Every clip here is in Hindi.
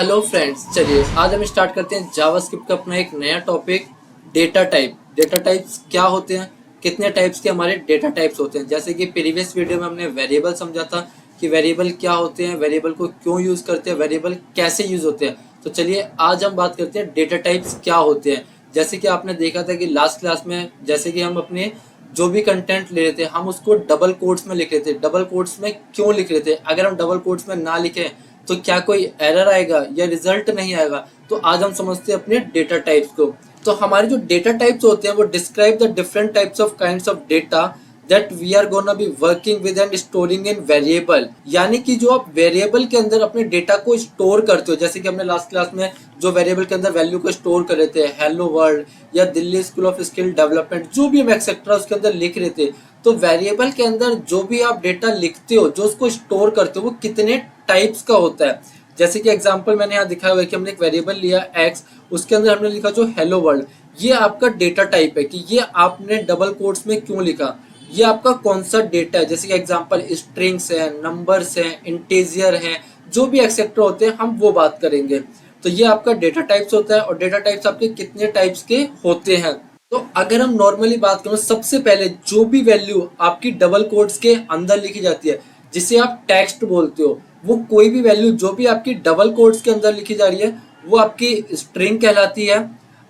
हेलो फ्रेंड्स, चलिए आज हम स्टार्ट करते हैं जावास्क्रिप्ट का अपना एक नया topic. Data type. Data types क्या होते हैं, कितने टाइप्स के हमारे डेटा टाइप्स होते हैं। जैसे कि प्रीवियस वीडियो में हमने वेरिएबल समझा था कि वेरिएबल क्या होते हैं, वेरिएबल को क्यों यूज करते हैं, वेरिएबल कैसे यूज होते हैं। तो चलिए आज हम बात करते हैं डेटा टाइप्स क्या होते हैं। जैसे कि आपने देखा था कि लास्ट क्लास में जैसे कि हम अपने जो भी कंटेंट ले रहे थे हम उसको डबल कोट्स में लिख रहे थे। डबल कोट्स में क्यों लिख रहे थे, अगर हम डबल कोट्स में ना लिखें तो क्या कोई एरर आएगा या रिजल्ट नहीं आएगा। तो आज हम समझते हैं अपने डेटा टाइप्स को। तो हमारे जो डेटा टाइप्स होते हैं वो describe the different types of kinds of data that we are gonna be working with and storing in variable. यानी कि जो आप वेरिएबल के अंदर अपने डेटा को स्टोर करते हो, जैसे कि हमने लास्ट क्लास में जो वेरिएबल के अंदर वैल्यू को स्टोर कर रहे थे, हेलो वर्ल्ड या Delhi school of skill development, जो भी हम एक्सेट्रा उसके अंदर लिख रहे थे। तो वेरिएबल के अंदर जो भी आप डेटा लिखते हो, जो उसको स्टोर करते हो, वो कितने टाइप्स का होता है। जैसे कि एग्जांपल मैंने यहाँ दिखाया हुआ है कि हमने एक वेरिएबल लिया एक्स, उसके अंदर हमने लिखा जो हेलो वर्ल्ड। ये आपका डेटा टाइप है कि ये आपने डबल कोट्स में क्यों लिखा, ये आपका कौन सा डेटा है। जैसे कि एग्जांपल स्ट्रिंग्स है, नंबर्स है, इंटीजर है, जो भी एक्सेट्रा होते हैं हम वो बात करेंगे। तो ये आपका डेटा टाइप्स होता है। और डेटा टाइप्स आपके कितने टाइप्स के होते हैं, तो अगर हम नॉर्मली बात करें, सबसे पहले जो भी वैल्यू आपकी डबल कोट्स के अंदर लिखी जाती है, जिसे आप टेक्स्ट बोलते हो, वो कोई भी वैल्यू जो भी आपकी डबल कोट्स के अंदर लिखी जा रही है वो आपकी स्ट्रिंग कहलाती है।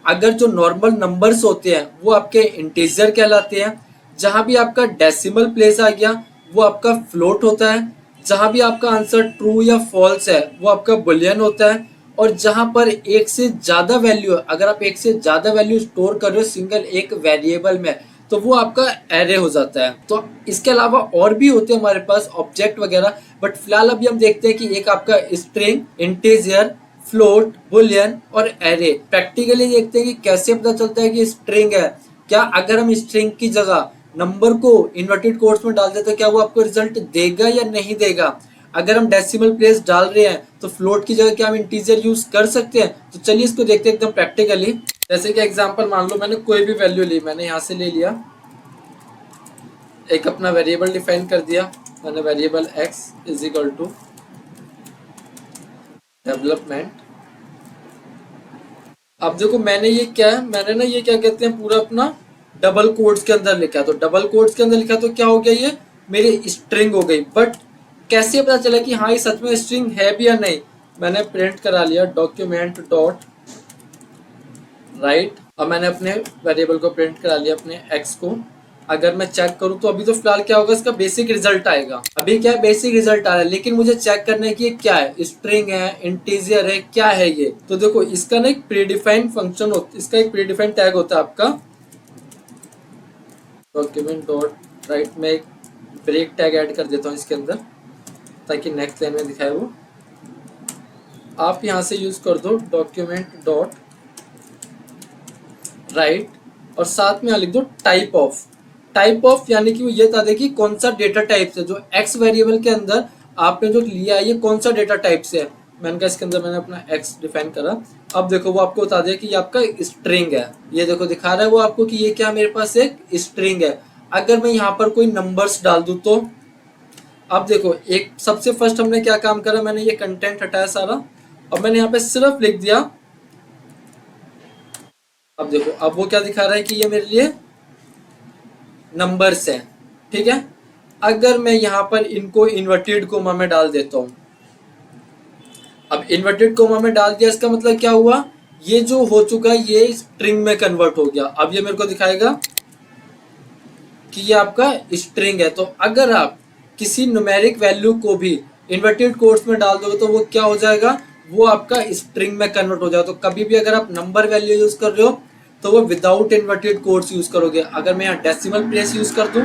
अगर जो नॉर्मल नंबर्स होते हैं वो आपके इंटीजर कहलाते हैं। जहां भी आपका डेसिमल प्लेस आ गया वो आपका फ्लोट होता है। जहां भी आपका आंसर ट्रू या फॉल्स है वो आपका बुलियन होता है। और जहां पर एक से ज्यादा वैल्यू है, अगर आप एक से ज्यादा वैल्यू स्टोर कर रहे हो सिंगल एक वेरिएबल में, तो वो आपका एरे हो जाता है। तो इसके अलावा और भी होते हैं हमारे पास ऑब्जेक्ट वगैरह, बट फिलहाल अभी हम देखते हैं कि एक आपका स्ट्रिंग, इंटीजर, फ्लोट, बुलियन और एरे। प्रैक्टिकली देखते हैं कि कैसे पता चलता है कि स्ट्रिंग है। क्या अगर हम स्ट्रिंग की जगह नंबर को इन्वर्टेड कोट्स में डाल दें तो क्या वो आपको रिजल्ट देगा या नहीं देगा। अगर हम डेसिमल प्लेस डाल रहे हैं तो फ्लोट की जगह क्या हम इंटीजर यूज कर सकते हैं। तो चलिए इसको देखते हैं एकदम प्रैक्टिकली। जैसे कि एग्जांपल मान लो मैंने कोई भी वैल्यू ली, मैंने यहाँ से ले लिया, एक अपना वेरिएबल डिफाइन कर दिया। मैंने variable x is equal to development. अब देखो मैंने ये क्या है, मैंने ना ये क्या कहते हैं पूरा अपना डबल कोट्स के अंदर लिखा। तो डबल कोट्स के अंदर लिखा तो क्या हो गया, ये मेरी स्ट्रिंग हो गई। बट कैसे पता चला कि हाँ ये सच में स्ट्रिंग है भी या नहीं। मैंने प्रिंट करा लिया डॉक्यूमेंट डॉट राइट, और मैंने अपने वेरिएबल को प्रिंट करा लिया, अपने एक्स को। अगर मैं चेक करूं तो अभी तो फिलहाल क्या होगा, इसका बेसिक रिजल्ट आएगा। अभी क्या है, बेसिक रिजल्ट आ रहा है, लेकिन मुझे चेक करना है कि ये क्या है, स्ट्रिंग है, इंटीजर है, क्या है ये। तो देखो इसका ना एक प्रीडिफाइंड फंक्शन होता है, इसका एक प्रीडिफाइंड टैग होता है आपका डॉक्यूमेंट डॉट राइट। में एक ब्रेक टैग ऐड कर देता हूँ इसके अंदर ताकि नेक्स्ट लाइन में दिखाए वो। आप यहाँ से यूज कर दो डॉक्यूमेंट डॉट राइट, और साथ में यहाँ लिख दो टाइप ऑफ। टाइप ऑफ यानी कि वो ये बता दे कि कौन सा डेटा टाइप से जो एक्स वेरिएबल के अंदर आपने जो लिया है ये कौन सा डेटा टाइप से है। मैंने कहा इसके अंदर मैंने अपना एक्स डिफाइन करा। अब देखो वो आपको बता दे कि ये आपका स्ट्रिंग है। ये देखो दिखा रहा है वो आपको कि ये क्या मेरे पास एक स्ट्रिंग है। अगर मैं यहाँ पर कोई नंबर्स डाल दूं तो अब देखो, एक सबसे फर्स्ट हमने क्या काम करा, मैंने ये कंटेंट हटाया सारा और मैंने यहाँ पे सिर्फ लिख दिया। अब देखो अब वो क्या दिखा रहा है कि ये मेरे लिए नंबर्स हैं, ठीक है। अगर मैं यहाँ पर इनको इन्वर्टेड कोमा में डाल देता हूँ, अब इन्वर्टेड कोमा में डाल दिया, इसका मतलब क्या हुआ, ये जो हो चुका है ये स्ट्रिंग में कन्वर्ट हो गया। अब ये मेरे को दिखाएगा कि ये आपका स्ट्रिंग है। तो अगर आप किसी न्यूमेरिक वैल्यू को भी इन्वर्टेड कोट्स में डाल दोगे तो वो क्या हो जाएगा, वो आपका स्ट्रिंग में कन्वर्ट हो जाएगा। तो कभी भी अगर आप नंबर वैल्यू यूज कर रहे हो तो वो विदाउट इन्वर्टेड कोट्स यूज करोगे। अगर मैं यहाँ डेसिमल प्लेस यूज कर दूं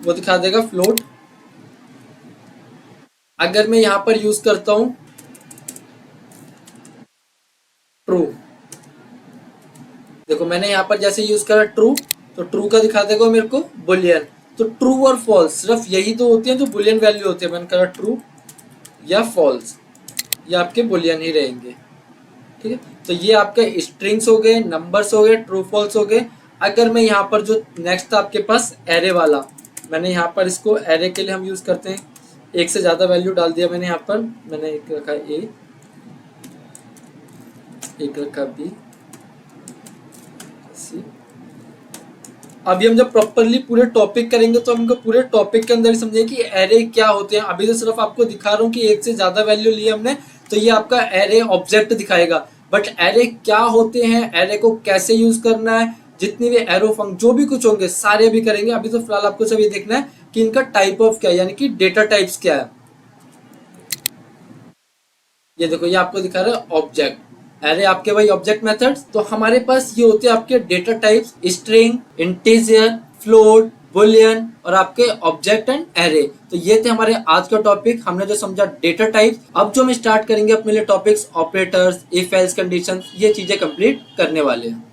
वो दिखा देगा फ्लोट। अगर मैं यहाँ पर यूज करता हूं ट्रू, देखो मैंने यहाँ पर जैसे यूज करा ट्रू, तो ट्रू का दिखा देगा मेरे को बुलियन। तो ट्रू और फॉल्स सिर्फ यही तो होती है जो बुलियन वैल्यू होती है। मैंने कहा ट्रू या फॉल्स, ये आपके बुलियन ही रहेंगे, ठीक है। तो ये आपके स्ट्रिंग्स हो गए, नंबर्स हो गए, ट्रू फॉल्स हो गए। अगर मैं यहाँ पर जो नेक्स्ट आपके पास एरे वाला, मैंने यहाँ पर इसको एरे के लिए हम यूज करते हैं, एक से ज्यादा वैल्यू डाल दिया मैंने यहाँ पर, मैंने एक रखा ए, एक रखा बी सी। अभी हम जब प्रॉपरली पूरे टॉपिक करेंगे तो हमको पूरे टॉपिक के अंदर ही समझेंगे कि एरे क्या होते हैं। अभी तो सिर्फ आपको दिखा रहा हूँ कि एक से ज्यादा वैल्यू ली हमने तो ये आपका एरे ऑब्जेक्ट दिखाएगा, बट एरे क्या होते हैं, एरे को कैसे यूज करना है, जितनी भी एरो फंक्शन जो भी कुछ होंगे सारे भी करेंगे। अभी तो फिलहाल आपको सभी देखना है कि इनका टाइप ऑफ क्या है, यानी कि डेटा टाइप्स क्या है। ये देखो, ये आपको दिखा रहा है ऑब्जेक्ट एरे, आपके भाई ऑब्जेक्ट मेथड्स। तो हमारे पास ये होते हैं आपके data types, string, integer, float, Boolean और आपके ऑब्जेक्ट एंड एरे। तो ये थे हमारे आज का टॉपिक, हमने जो समझा डेटा टाइप्स। अब जो हम स्टार्ट करेंगे अपने लिए topics operators, if else condition, ये चीजें कंप्लीट करने वाले हैं।